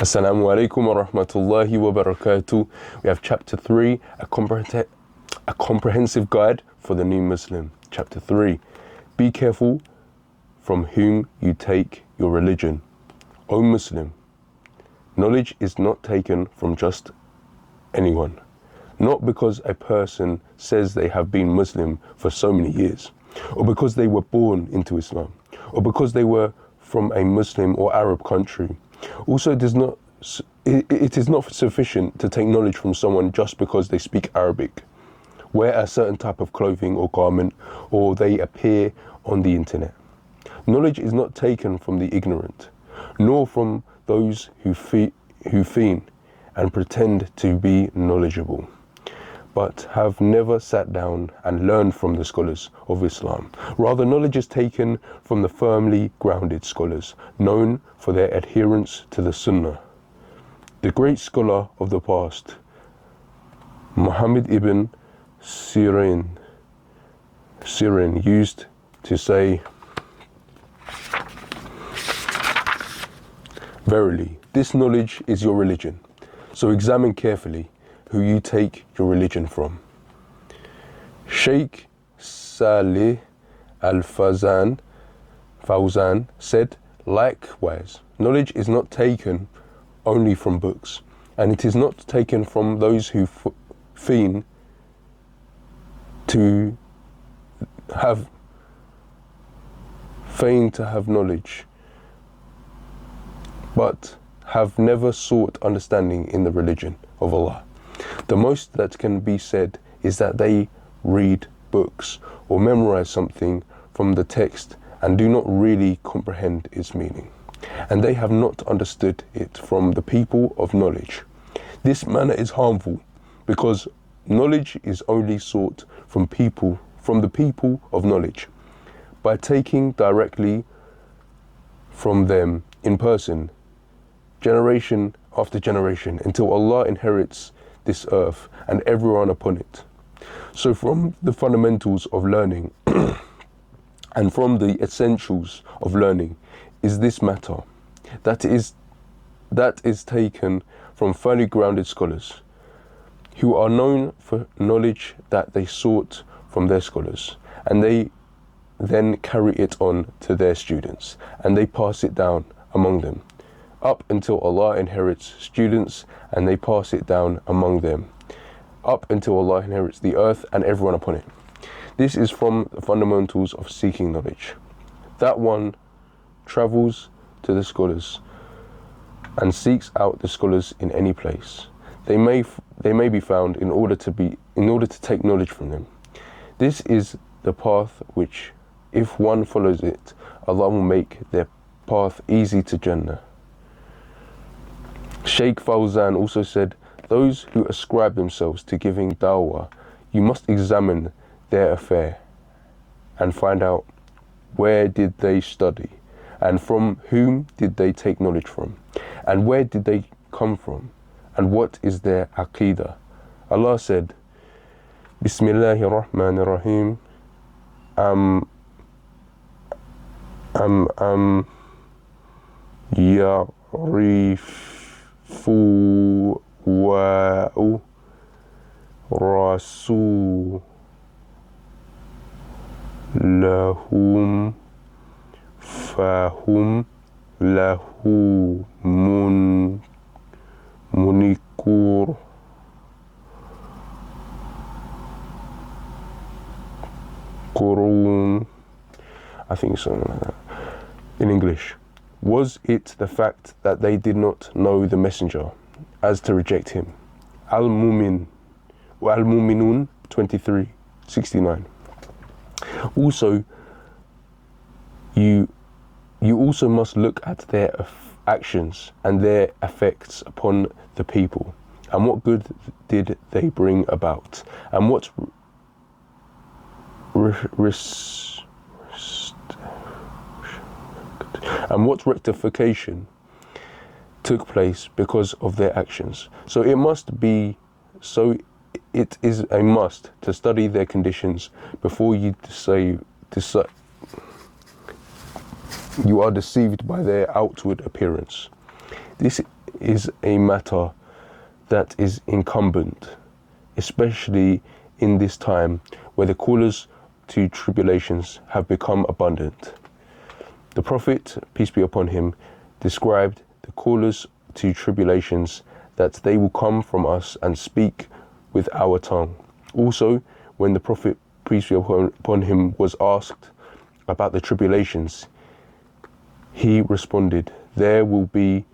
Assalamu alaikum wa rahmatullahi wa barakatuh. We have chapter 3, a comprehensive guide for the new Muslim. Chapter 3, be careful from whom you take your religion. O Muslim, knowledge is not taken from just anyone. Not because a person says they have been Muslim for so many years, or because they were born into Islam, or because they were from a Muslim or Arab country. Also, it is not sufficient to take knowledge from someone just because they speak Arabic, wear a certain type of clothing or garment, or they appear on the internet. Knowledge is not taken from the ignorant, nor from those who feign and pretend to be knowledgeable, but have never sat down and learned from the scholars of Islam. Rather, knowledge is taken from the firmly grounded scholars, known for their adherence to the Sunnah. The great scholar of the past, Muhammad ibn Sirin used to say, "Verily, this knowledge is your religion, so examine carefully who you take your religion from." Sheikh Salih al-Fawzan said, likewise, knowledge is not taken only from books, and it is not taken from those who feign to have knowledge, but have never sought understanding in the religion of Allah. The most that can be said is that they read books or memorize something from the text and do not really comprehend its meaning, and they have not understood it from the people of knowledge. This manner is harmful because knowledge is only sought from the people of knowledge by taking directly from them in person, generation after generation, until Allah inherits this earth and everyone upon it. So from the fundamentals of learning and from the essentials of learning is this matter that is taken from firmly grounded scholars who are known for knowledge that they sought from their scholars, and they then carry it on to their students, and they pass it down among them up until Allah inherits students, and they pass it down among them up until Allah inherits the earth and everyone upon it. This is from the fundamentals of seeking knowledge. That one travels to the scholars and seeks out the scholars in any place. They may be found in order to take knowledge from them. This is the path which, if one follows it, Allah will make their path easy to Jannah. Sheikh Fawzan also said, those who ascribe themselves to giving dawah, you must examine their affair and find out where did they study, and from whom did they take knowledge from, and where did they come from, and what is their aqidah. Allah said, Bismillahir Rahmanir Rahim, يعرفوا رسولهم فهم له منكرون. I think something like that. In English, was it the fact that they did not know the messenger as to reject him? Al-Mu'minun 23:69. Also, you also must look at their actions and their effects upon the people, and what good did they bring about, and what rectification took place because of their actions. So it is a must to study their conditions before you you are deceived by their outward appearance. This is a matter that is incumbent, especially in this time where the callers to tribulations have become abundant. The Prophet, peace be upon him, described the callers to tribulations that they will come from us and speak with our tongue. Also, when the Prophet, peace be upon him, was asked about the tribulations, he responded, there will be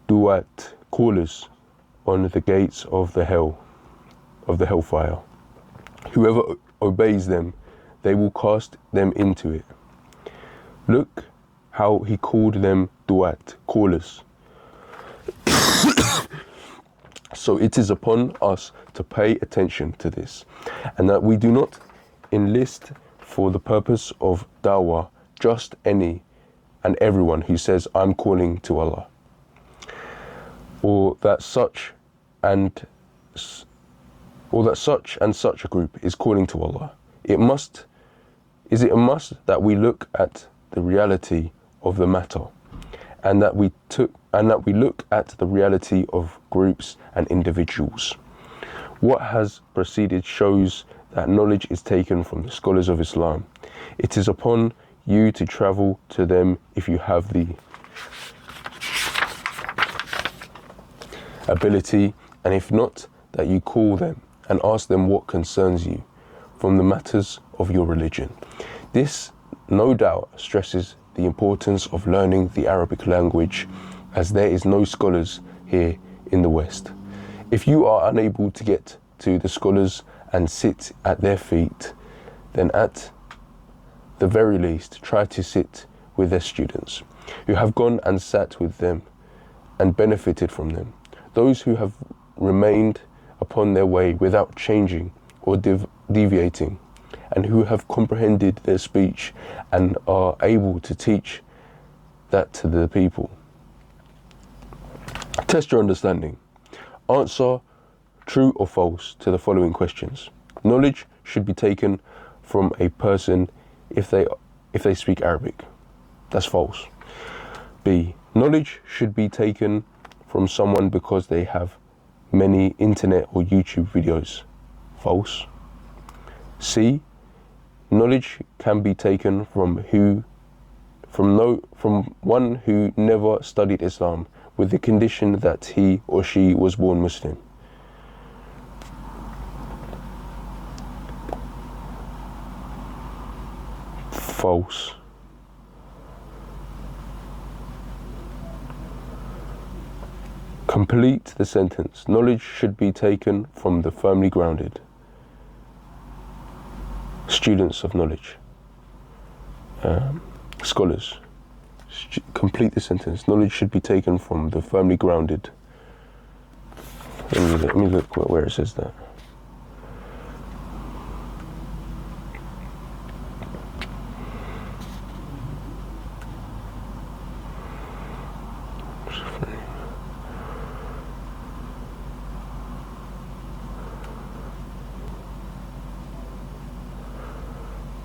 duat, callers, on the gates of the hellfire. Whoever obeys them, they will cast them into it. Look how he called them duat, callers. So it is upon us to pay attention to this, and that we do not enlist for the purpose of dawah just any and everyone who says, I'm calling to Allah, or that such and such a group is calling to Allah. Is it a must that we look at the reality of the matter, and that we look at the reality of groups and individuals? What has preceded shows that knowledge is taken from the scholars of Islam. It is upon you to travel to them if you have the ability, and if not, that you call them and ask them what concerns you from the matters of your religion. This, no doubt, stresses the importance of learning the Arabic language, as there is no scholars here in the West. If you are unable to get to the scholars and sit at their feet, then at the very least try to sit with their students who have gone and sat with them and benefited from them. Those who have remained upon their way without changing or deviating, and who have comprehended their speech and are able to teach that to the people. Test your understanding. Answer true or false to the following questions. Knowledge should be taken from a person if they speak Arabic. That's false. B. Knowledge should be taken from someone because they have many internet or YouTube videos. False. C. Knowledge can be taken from one who never studied Islam with the condition that he or she was born Muslim. False. Complete the sentence. Knowledge should be taken from the firmly grounded students of knowledge, scholars. Complete the sentence. Knowledge should be taken from the firmly grounded. Let me look where it says that.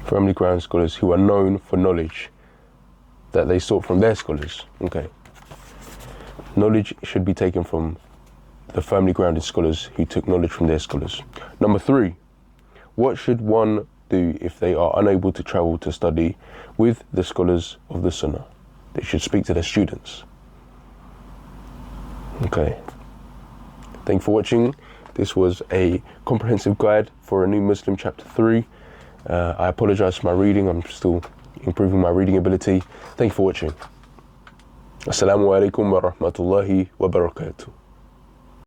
Firmly grounded scholars who are known for knowledge that they sought from their scholars. Okay. Knowledge should be taken from the firmly grounded scholars who took knowledge from their scholars. Number 3, what should one do if they are unable to travel to study with the scholars of the Sunnah? They should speak to their students. Okay. Thank you for watching. This was a comprehensive guide for a new Muslim chapter 3. I apologize for my reading. I'm still improving my reading ability. Thank you for watching. Assalamu alaikum wa rahmatullahi wa barakatuh.